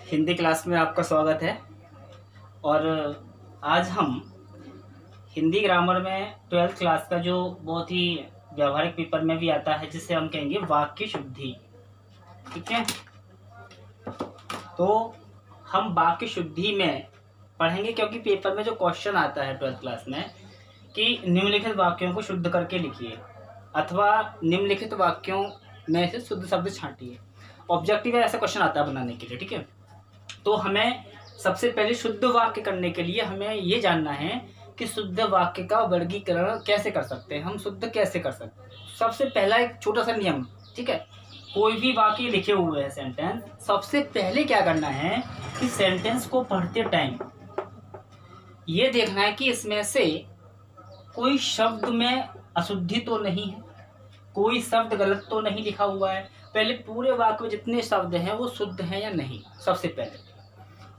Hindi class में आपका स्वागत है। और आज हम हिंदी ग्रामर में 12th क्लास का जो बहुत ही व्यावहारिक पेपर में भी आता है, जिसे हम कहेंगे वाक्य शुद्धि। ठीक है, तो हम वाक्य शुद्धि में पढ़ेंगे, क्योंकि पेपर में जो क्वेश्चन आता है 12th क्लास में कि निम्नलिखित वाक्यों को शुद्ध करके लिखिए अथवा निम्नलिखित वाक्यों में से शुद्ध शब्द छांटिए। ऑब्जेक्टिव है, ऐसा क्वेश्चन आता है बनाने के लिए। ठीक है, तो हमें सबसे पहले शुद्ध वाक्य करने के लिए हमें ये जानना है कि शुद्ध वाक्य का वर्गीकरण कैसे कर सकते हैं, हम शुद्ध कैसे कर सकते हैं। सबसे पहला एक छोटा सा नियम, ठीक है, कोई भी वाक्य लिखे हुए हैं सेंटेंस, सबसे पहले क्या करना है कि सेंटेंस को पढ़ते टाइम ये देखना है कि इसमें से कोई शब्द में अशुद्धि तो नहीं है, कोई शब्द गलत तो नहीं लिखा हुआ है। पहले पूरे वाक्य में जितने शब्द हैं वो शुद्ध हैं या नहीं, सबसे पहले।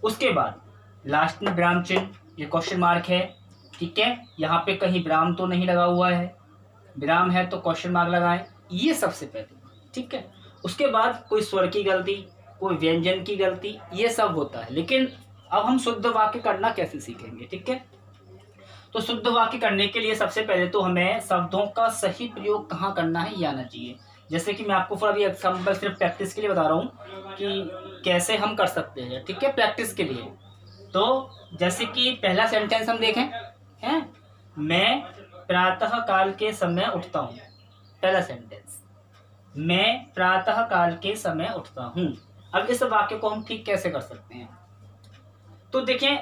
उसके बाद लास्ट में विराम चिन्ह, ये क्वेश्चन मार्क है। ठीक है, यहाँ पे कहीं विराम तो नहीं लगा हुआ है, विराम है तो क्वेश्चन मार्क लगाएं, ये सबसे पहले। ठीक है, उसके बाद कोई स्वर की गलती, कोई व्यंजन की गलती, ये सब होता है। लेकिन अब हम शुद्ध वाक्य करना कैसे सीखेंगे। ठीक है, तो शुद्ध वाक्य करने के लिए सबसे पहले तो हमें शब्दों का सही प्रयोग कहाँ करना है ये आना चाहिए। जैसे कि मैं आपको पूरा भी एग्जाम्पल सिर्फ प्रैक्टिस के लिए बता रहा हूँ कि कैसे हम कर सकते हैं। ठीक है, प्रैक्टिस के लिए। तो जैसे कि पहला सेंटेंस हम देखें, हैं, मैं प्रातः काल के समय उठता हूँ। पहला सेंटेंस, मैं प्रातः काल के समय उठता हूँ। अब इस वाक्य को हम ठीक कैसे कर सकते हैं, तो देखें,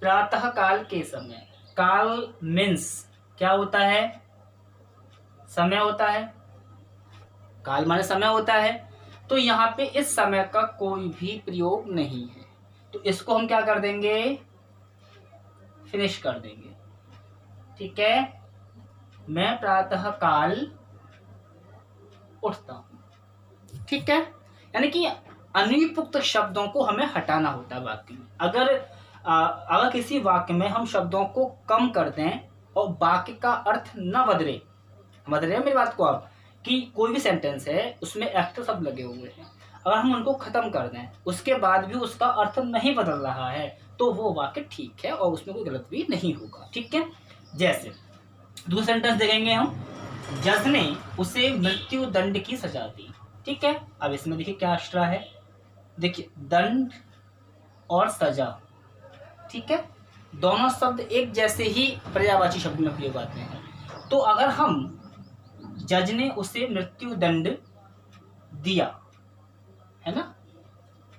प्रातः काल के समय, काल मीन्स क्या होता है, समय होता है, काल माने समय होता है। तो यहाँ पे इस समय का कोई भी प्रयोग नहीं है, तो इसको हम क्या कर देंगे, फिनिश कर देंगे। ठीक है, मैं प्रातः काल उठता हूं। ठीक है, यानी कि अनुपयुक्त शब्दों को हमें हटाना होता है वाक्य में। अगर किसी वाक्य में हम शब्दों को कम कर दें और वाक्य का अर्थ न बदले, मेरी बात को आप, कि कोई भी सेंटेंस है उसमें एक्स्ट्रा शब्द लगे हुए हैं, अगर हम उनको खत्म कर दें उसके बाद भी उसका अर्थ नहीं बदल रहा है, तो वो वाक्य ठीक है और उसमें कोई गलत भी नहीं होगा। ठीक है, जैसे दूसरा सेंटेंस देखेंगे हम, जज ने उसे मृत्यु दंड की सजा दी। ठीक है, अब इसमें देखिए क्या एक्स्ट्रा है, देखिए दंड और सजा। ठीक है, दोनों शब्द एक जैसे ही पर्यायवाची शब्द में प्रयोग आते हैं। तो अगर हम जज ने उसे मृत्यु दंड दिया, है ना,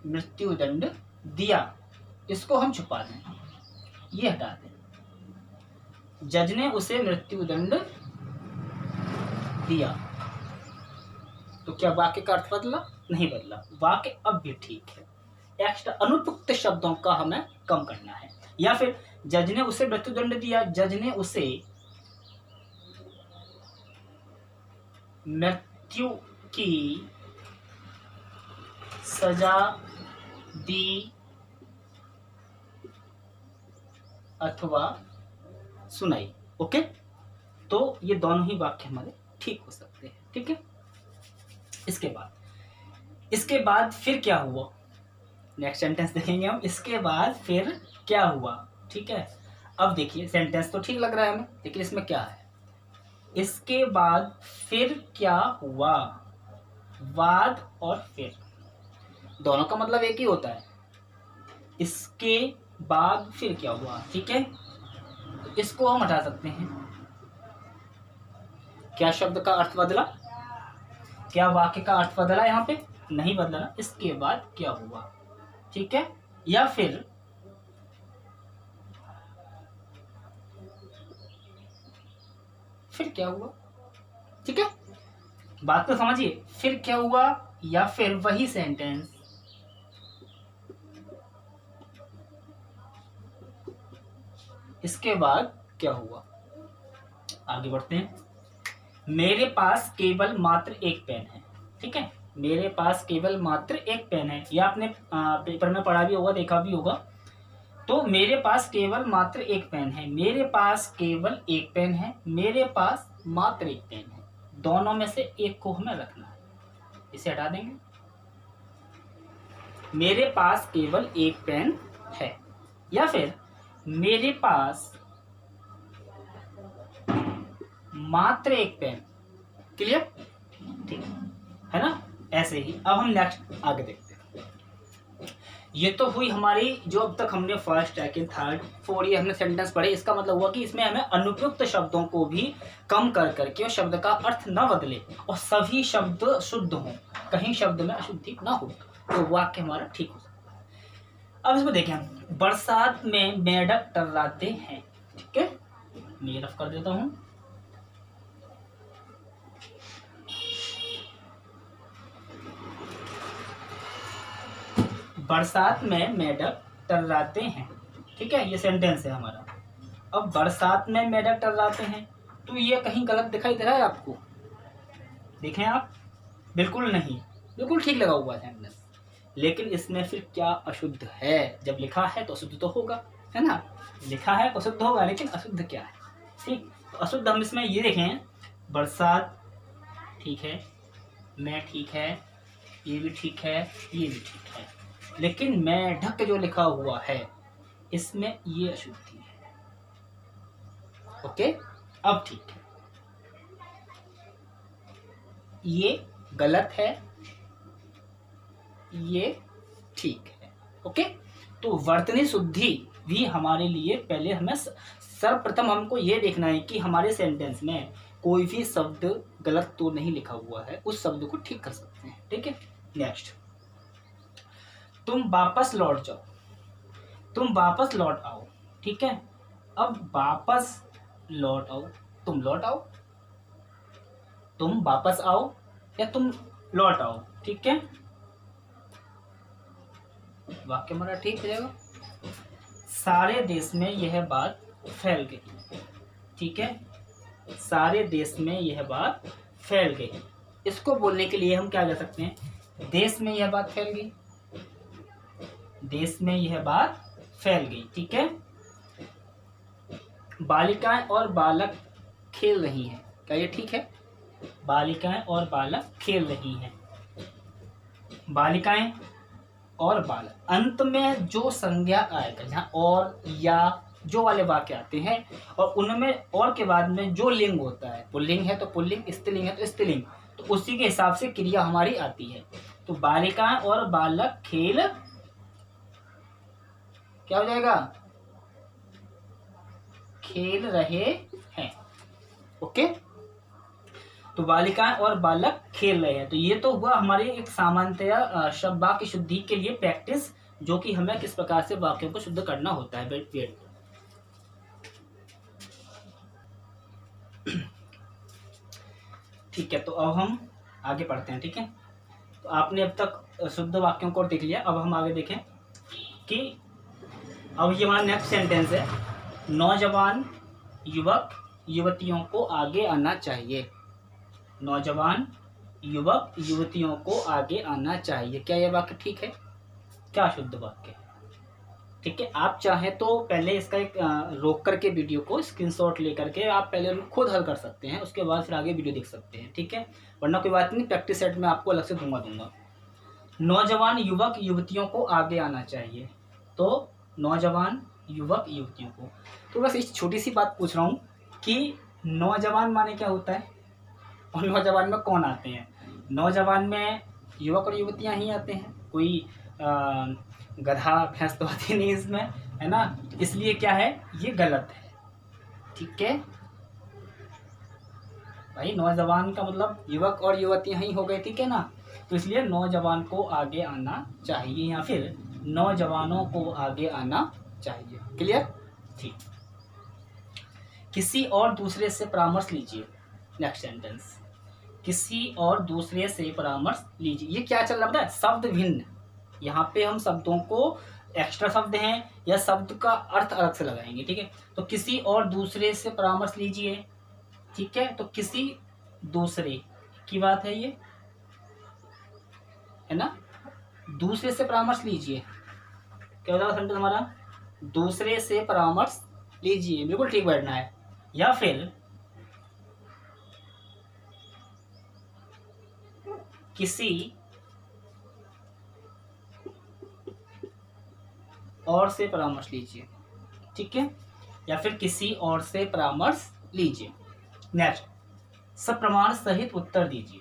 मृत्यु दंड दिया, इसको हम छुपा दें, ये हटा दें। जज ने उसे मृत्यु दंड दिया, तो क्या वाक्य का अर्थ बदला? नहीं बदला, वाक्य अब भी ठीक है। एक्स्ट्रा अनुपयुक्त शब्दों का हमें कम करना है। या फिर जज ने उसे मृत्यु दंड दिया, जज ने उसे मृत्यु की सजा दी अथवा सुनाई। ओके, तो ये दोनों ही वाक्य हमारे ठीक हो सकते हैं। ठीक है, इसके बाद फिर क्या हुआ, नेक्स्ट सेंटेंस देखेंगे हम, इसके बाद फिर क्या हुआ। ठीक है, अब देखिए सेंटेंस तो ठीक लग रहा है हमें, लेकिन इसमें क्या है, इसके बाद फिर क्या हुआ, बाद और फिर दोनों का मतलब एक ही होता है, इसके बाद फिर क्या हुआ। ठीक है, तो इसको हम हटा सकते हैं। क्या शब्द का अर्थ बदला, क्या वाक्य का अर्थ बदला? यहाँ पे नहीं बदला ना, इसके बाद क्या हुआ। ठीक है, या फिर क्या हुआ। ठीक है, बात तो समझिए, फिर क्या हुआ या फिर वही सेंटेंस, इसके बाद क्या हुआ। आगे बढ़ते हैं, मेरे पास केवल मात्र एक पेन है। ठीक है, मेरे पास केवल मात्र एक पेन है, यह आपने पेपर में पढ़ा भी होगा, देखा भी होगा। तो मेरे पास केवल मात्र एक पेन है, मेरे पास केवल एक पेन है, मेरे पास मात्र एक पेन है, दोनों में से एक को हमें रखना है, इसे हटा देंगे। मेरे पास केवल एक पेन है, या फिर मेरे पास मात्र एक पेन। क्लियर? ठीक है ना? ऐसे ही अब हम नेक्स्ट आगे देखते हैं। ये तो हुई हमारी जो अब तक हमने फर्स्ट, सेकंड, थर्ड, फोर्थ ये हमने सेंटेंस पढ़े। इसका मतलब हुआ कि इसमें हमें अनुपयुक्त शब्दों को भी कम कर करके और शब्द का अर्थ न बदले और सभी शब्द शुद्ध हों, कहीं शब्द में अशुद्धि ना हो, तो वाक्य हमारा ठीक हो सकता है। अब इसको देखें हम। बरसात में मेंढक टर्राते हैं। ठीक है, मैं ये रफ कर देता हूं। बरसात में मेंढक टर्राते हैं। ठीक है, ये सेंटेंस है हमारा। अब बरसात में मेंढक टर्राते हैं, तो ये कहीं गलत दिखाई दे रहा है आपको? देखें आप, बिल्कुल नहीं, बिल्कुल ठीक लगा हुआ है सेंटेंस। लेकिन इसमें फिर क्या अशुद्ध है? जब लिखा है तो अशुद्ध तो होगा, है ना? लिखा है तो अशुद्ध होगा, लेकिन अशुद्ध क्या है? ठीक, तो अशुद्ध हम इसमें ये देखें, बरसात ठीक है, मैं ठीक है, ये भी ठीक है, ये भी ठीक है, लेकिन मेंढक जो लिखा हुआ है इसमें ये अशुद्धि है। ओके, अब ठीक है, ये गलत है, ये ठीक है। ओके, तो वर्तनी शुद्धि भी हमारे लिए पहले हमें सर्वप्रथम हमको ये देखना है कि हमारे सेंटेंस में कोई भी शब्द गलत तो नहीं लिखा हुआ है, उस शब्द को ठीक कर सकते हैं। ठीक है, नेक्स्ट, तुम वापस लौट जाओ, तुम वापस लौट आओ। ठीक है, अब वापस लौट आओ, तुम लौट आओ, तुम वापस आओ या तुम लौट आओ। ठीक है, वाक्य हमारा ठीक हो जाएगा। सारे देश में यह बात फैल गई। ठीक है, सारे देश में यह बात फैल गई। इसको बोलने के लिए हम क्या कर सकते हैं? देश में यह बात फैल गई, देश में यह बात फैल गई। ठीक है, बालिकाएं और बालक खेल रही हैं। क्या ये ठीक है? बालिकाएं और बालक खेल रही हैं। बालिकाएं और बालक, अंत में जो संज्ञा आएगा, जहाँ और या जो वाले वाक्य आते हैं और उनमें और के बाद में जो लिंग होता है, पुल्लिंग है तो पुल्लिंग, स्त्रीलिंग है तो स्त्रीलिंग, तो उसी के हिसाब से क्रिया हमारी आती है। तो बालिकाएं और बालक खेल, क्या हो जाएगा? खेल रहे हैं। ओके, तो बालिकाएं और बालक खेल रहे हैं। तो ये तो हुआ हमारी एक सामान्यतया शब्द वाक्य शुद्धि के लिए प्रैक्टिस, जो कि हमें किस प्रकार से वाक्यों को शुद्ध करना होता है। वेट, ठीक है, तो अब हम आगे पढ़ते हैं। ठीक है, तो आपने अब तक शुद्ध वाक्यों को देख लिया। अब हम आगे देखें कि अब ये हमारा नेक्स्ट सेंटेंस है, नौजवान युवक युवतियों को आगे आना चाहिए। नौजवान युवक युवतियों को आगे आना चाहिए। क्या यह वाक्य ठीक है? क्या शुद्ध वाक्य है? ठीक है, आप चाहें तो पहले इसका एक रोक करके वीडियो को स्क्रीनशॉट लेकर के आप पहले खुद हल कर सकते हैं, उसके बाद फिर आगे वीडियो देख सकते हैं। ठीक है, वरना कोई बात नहीं, प्रैक्टिस सेट में आपको अलग से दूंगा। नौजवान युवक युवतियों को आगे आना चाहिए। तो नौजवान युवक युवतियों को, तो बस इस छोटी सी बात पूछ रहा हूँ कि नौजवान माने क्या होता है और नौजवान में कौन आते हैं? नौजवान में युवक और युवतियाँ ही आते हैं, कोई गधा भैंस तो आती नहीं इसमें, है ना? इसलिए क्या है, ये गलत है। ठीक है भाई, नौजवान का मतलब युवक और युवतियाँ ही हो गए। ठीक है ना? तो इसलिए नौजवान को आगे आना चाहिए या फिर नौजवानों को आगे आना चाहिए। क्लियर? ठीक, किसी और दूसरे से परामर्श लीजिए। नेक्स्ट सेंटेंस, किसी और दूसरे से परामर्श लीजिए। ये क्या चल रहा है? शब्द भिन्न। यहाँ पे हम शब्दों को एक्स्ट्रा शब्द हैं या शब्द का अर्थ अलग से लगाएंगे। ठीक है, तो किसी और दूसरे से परामर्श लीजिए। ठीक है, तो किसी दूसरे की बात है ये, है ना? दूसरे से परामर्श लीजिए। क्या होता है सेंटेंस हमारा? दूसरे से परामर्श लीजिए, बिल्कुल ठीक बैठना है। या फिर किसी और से परामर्श लीजिए, ठीक है, या फिर किसी और से परामर्श लीजिए। नेक्स्ट, सप्रमाण सहित उत्तर दीजिए।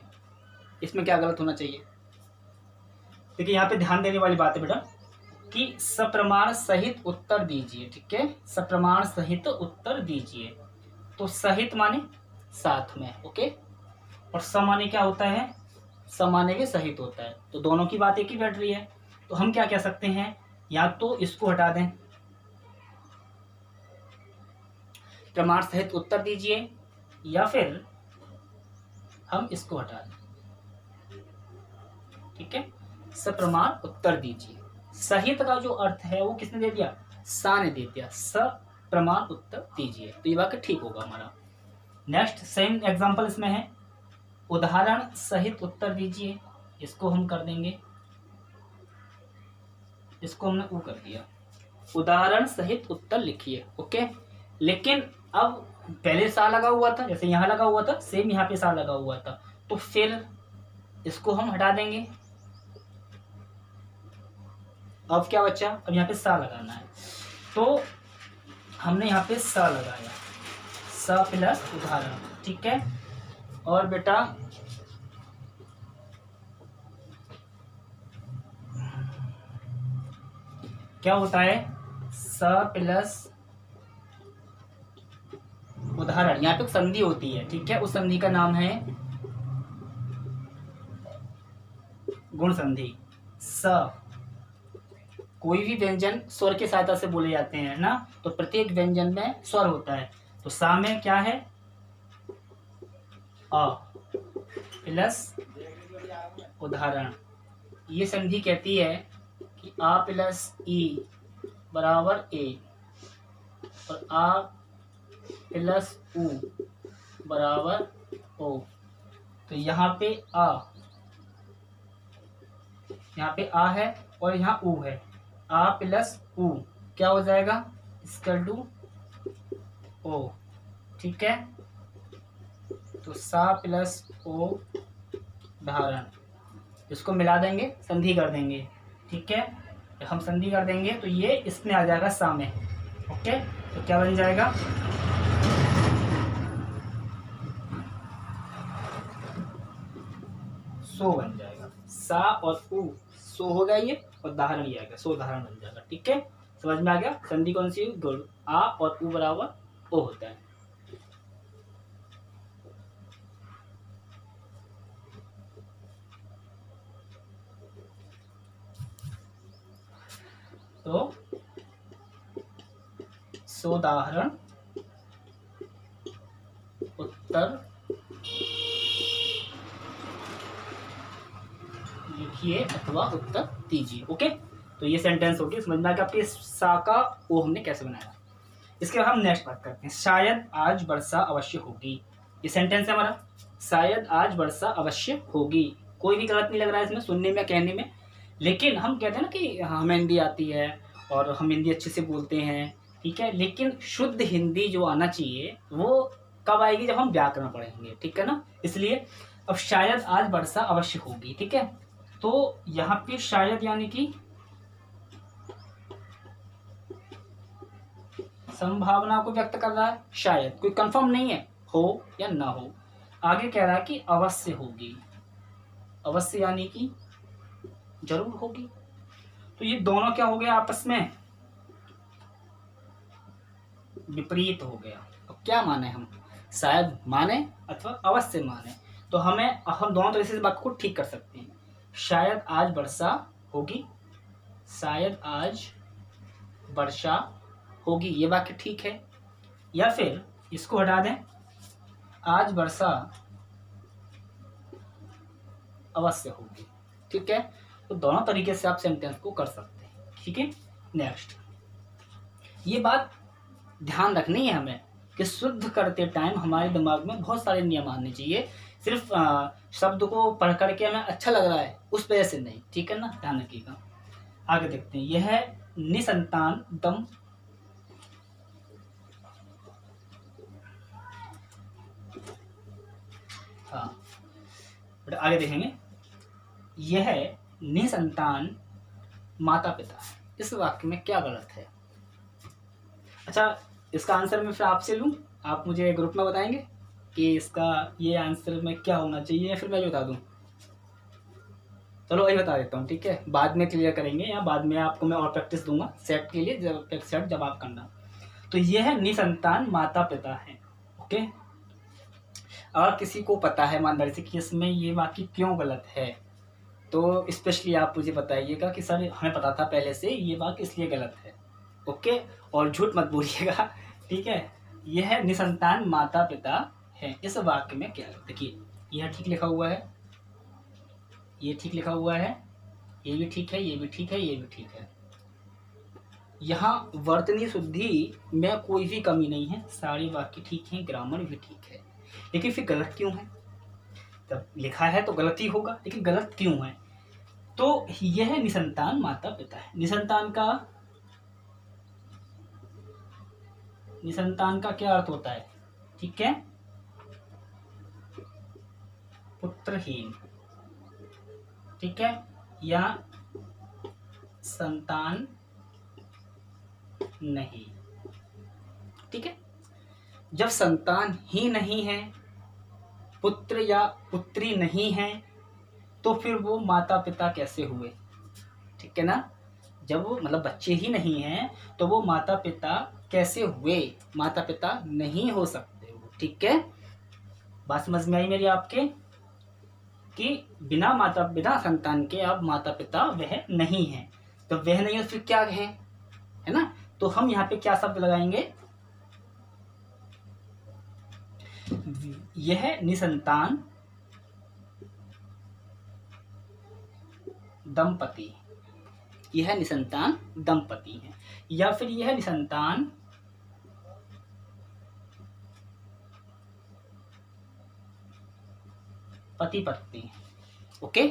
इसमें क्या गलत होना चाहिए? देखिए यहाँ पे ध्यान देने वाली बात है बेटा कि सप्रमाण सहित उत्तर दीजिए, ठीक है, सप्रमाण सहित उत्तर दीजिए। तो सहित माने साथ में, ओके, और स माने क्या होता है? स माने के सहित होता है, तो दोनों की बात एक ही बैठ रही है। तो हम क्या कह सकते हैं, या तो इसको हटा दें, प्रमाण सहित उत्तर दीजिए, या फिर हम इसको हटा दें, ठीक है, सप्रमाण उत्तर दीजिए। सहित का जो अर्थ है वो किसने दे दिया? सा ने दे दिया, सप्रमाण उत्तर दीजिए, तो ये वाक्य ठीक होगा हमारा। नेक्स्ट सेम एग्जांपल इसमें है, उदाहरण सहित उत्तर दीजिए। इसको हम कर देंगे, इसको हमने ऊ कर दिया, उदाहरण सहित उत्तर लिखिए, ओके। लेकिन अब पहले सा लगा हुआ था, जैसे यहाँ लगा हुआ था, सेम यहाँ पे सा लगा हुआ था, तो फिर इसको हम हटा देंगे। अब क्या बचा? अब यहाँ पे सा लगाना है, तो हमने यहाँ पे सा लगाया, सा प्लस उदाहरण, ठीक है। और बेटा क्या होता है? सा प्लस उदाहरण, यहाँ पे संधि होती है, ठीक है, उस संधि का नाम है गुण संधि। स, कोई भी व्यंजन स्वर की सहायता से बोले जाते हैं ना, तो प्रत्येक व्यंजन में स्वर होता है, तो सा में क्या है? अ प्लस उदाहरण। ये संधि कहती है कि आ प्लस ई बराबर ए, और आ प्लस उ बराबर ओ। तो यहाँ पे आ है और यहाँ उ है, आ प्लस उ क्या हो जाएगा? इसका टू ओ, ठीक है। तो सा प्लस ओ धारण, इसको मिला देंगे, संधि कर देंगे, ठीक है। हम संधि कर देंगे तो ये इसमें आ जाएगा सा में, ओके। तो क्या बन जाएगा? सो बन जाएगा, सा और उ सो हो गया ये, और धारण ये आएगा, सो धारण बन जाएगा, ठीक है। समझ में आ गया? संधि कौन सी? गुण। आ और उ बराबर ओ होता है। तो सोदाहरण उत्तर लिखिए अथवा उत्तर दीजिए, ओके। तो ये सेंटेंस होगी, समझ में आ गया आपके सा का ओ हमने कैसे बनाया। इसके बाद हम नेक्स्ट बात करते हैं, शायद आज वर्षा अवश्य होगी। ये सेंटेंस है हमारा, शायद आज वर्षा अवश्य होगी। कोई भी गलत नहीं लग रहा है इसमें, सुनने में कहने में। लेकिन हम कहते हैं ना कि हमें हिंदी आती है और हम हिंदी अच्छे से बोलते हैं, ठीक है, लेकिन शुद्ध हिंदी जो आना चाहिए वो कब आएगी? जब हम व्याकरण पढ़ेंगे, ठीक है ना। इसलिए अब शायद आज वर्षा अवश्य होगी, ठीक है। तो यहाँ पे शायद यानी कि संभावना को व्यक्त कर रहा है, शायद कोई कंफर्म नहीं है हो या ना हो। आगे कह रहा है कि अवश्य होगी, अवश्य यानी कि जरूर होगी। तो ये दोनों क्या हो गया आपस में? विपरीत हो गया। अब क्या माने हम? शायद माने अथवा अवश्य माने। तो हम दोनों तरह से वाक्य को ठीक कर सकते हैं। शायद आज वर्षा होगी, शायद आज वर्षा होगी, ये वाक्य ठीक है। या फिर इसको हटा दें, आज वर्षा अवश्य होगी, ठीक है। तो दोनों तरीके से आप सेंटेंस को कर सकते हैं, ठीक है। नेक्स्ट, ये बात ध्यान रखनी है हमें कि शुद्ध करते टाइम हमारे दिमाग में बहुत सारे नियम आने चाहिए। सिर्फ शब्द को पढ़ करके हमें अच्छा लग रहा है उस वजह से नहीं, ठीक है ना, ध्यान रखिएगा। आगे देखते हैं, यह है निसंतान दम। हाँ आगे देखेंगे, यह निसंतान माता पिता है, इस वाक्य में क्या गलत है। अच्छा, इसका आंसर मैं फिर आपसे लूँ, आप मुझे ग्रुप में बताएंगे कि इसका ये आंसर में क्या होना चाहिए, या फिर मैं बता दूँ। चलो वही बता देता हूँ, ठीक है, बाद में क्लियर करेंगे, या बाद में आपको मैं और प्रैक्टिस दूंगा सेट के लिए, जब सेट जवाब करना। तो ये है निसंतान माता पिता है। ओके, और किसी को पता है ईमानदारी से कि इसमें ये वाक्य क्यों गलत है, तो स्पेशली आप मुझे बताइएगा कि सर हमें पता था पहले से ये वाक्य इसलिए गलत है। ओके, और झूठ मत बोलिएगा, ठीक है। यह है निसंतान माता पिता है, इस वाक्य में क्या है, देखिए यह ठीक लिखा हुआ है, ये ठीक लिखा हुआ है, ये भी ठीक है, ये भी ठीक है, ये भी ठीक है। यहाँ वर्तनी शुद्धि में कोई भी कमी नहीं है, सारे वाक्य ठीक हैं, ग्रामर भी ठीक है, लेकिन फिर गलत क्यों है। तब लिखा है तो गलत ही होगा, लेकिन गलत क्यों है। तो यह निसंतान माता पिता है। निसंतान का क्या अर्थ होता है, ठीक है, पुत्रहीन, ठीक है, या संतान नहीं, ठीक है। जब संतान ही नहीं है, पुत्र या पुत्री नहीं है, तो फिर वो माता पिता कैसे हुए, ठीक है ना। जब वो मतलब बच्चे ही नहीं हैं तो वो माता पिता कैसे हुए, माता पिता नहीं हो सकते वो, ठीक है। बात समझ में आई मेरी आपके कि बिना संतान के अब माता पिता वह नहीं है, तो वह नहीं है फिर क्या है ना। तो हम यहाँ पे क्या शब्द लगाएंगे, यह निसंतान दंपति, यह निसंतान दंपति है, या फिर यह निसंतान पति पत्नी है। ओके,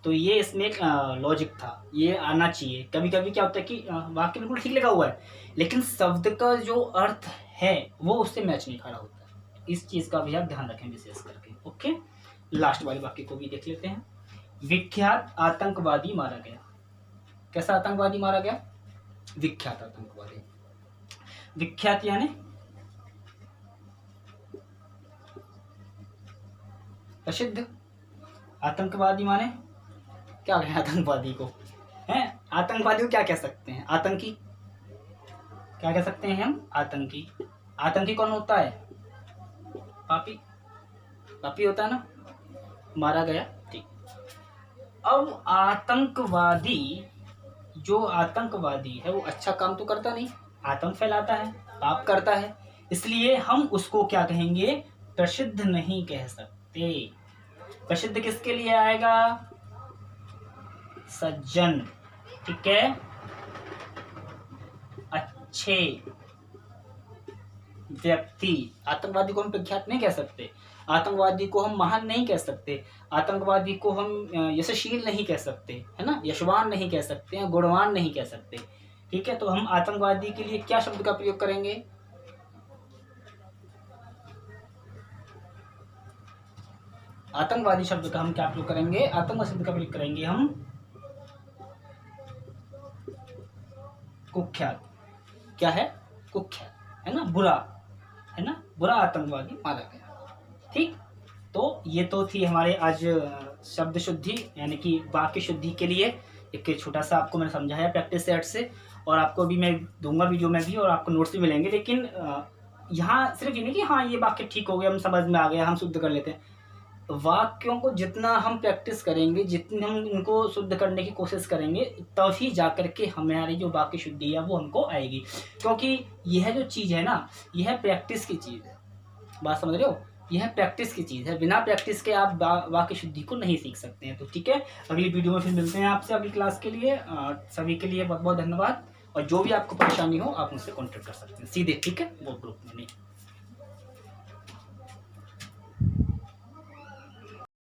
तो ये इसमें एक लॉजिक था, ये आना चाहिए। कभी कभी क्या होता है कि वाक्य बिल्कुल ठीक लिखा हुआ है, लेकिन शब्द का जो अर्थ है वो उससे मैच नहीं खड़ा होता है। इस चीज़ का भी आप ध्यान रखें विशेष करके। ओके, लास्ट वाले वाक्य को भी देख लेते हैं। विख्यात आतंकवादी मारा गया। कैसा आतंकवादी मारा गया, विख्यात आतंकवादी। विख्यात यानी प्रसिद्ध, आतंकवादी माने क्या कहें आतंकवादी को, हैं आतंकवादी को क्या कह सकते हैं, आतंकी, क्या कह सकते हैं हम, आतंकी। आतंकी कौन होता है, पापी, पापी होता है ना, मारा गया, ठीक। अब आतंकवादी, जो आतंकवादी है वो अच्छा काम तो करता नहीं, आतंक फैलाता है, पाप करता है, इसलिए हम उसको क्या कहेंगे, प्रसिद्ध नहीं कह सकते। प्रसिद्ध किसके लिए आएगा, सज्जन, ठीक है, अच्छे व्यक्ति। आतंकवादी को हम प्रख्यात नहीं कह सकते, आतंकवादी को हम महान नहीं कह सकते, आतंकवादी को हम यशस्वी नहीं कह सकते, है ना, यशवान नहीं कह सकते हैं, गुणवान नहीं कह सकते, ठीक है। तो हम आतंकवादी के लिए क्या शब्द का प्रयोग करेंगे, आतंकवादी शब्द का हम क्या प्रयोग करेंगे, आतंकवादी शब्द का प्रयोग करेंगे हम कुख्यात। क्या है, कुख्यात, है ना, बुरा, है ना, बुरा आतंकवादी मारा गया, ठीक। तो ये तो थी हमारे आज शब्द शुद्धि यानी कि वाक्य शुद्धि के लिए एक छोटा सा आपको मैंने समझाया प्रैक्टिस सेट से, और आपको भी मैं दूंगा वीडियो में भी, और आपको नोट्स भी मिलेंगे। लेकिन यहाँ सिर्फ ये नहीं कि हाँ ये वाक्य ठीक हो गया, हम समझ में आ गया, हम शुद्ध कर लेते हैं। वाक्यों को जितना हम प्रैक्टिस करेंगे, जितनी हम उनको शुद्ध करने की कोशिश करेंगे, तभी जाकर के हमारी जो वाक्य शुद्धि है वो हमको आएगी, क्योंकि यह जो चीज़ है ना, यह प्रैक्टिस की चीज़ है। बात समझ रहे हो, यह प्रैक्टिस की चीज़ है, बिना प्रैक्टिस के आप वाक्य शुद्धि को नहीं सीख सकते हैं। तो ठीक है, अगली वीडियो में फिर मिलते हैं आपसे अगली क्लास के लिए। सभी के लिए बहुत बहुत धन्यवाद, और जो भी आपको परेशानी हो आप मुझसे कॉन्टेक्ट कर सकते हैं सीधे, ठीक है, वो ग्रुप में नहीं।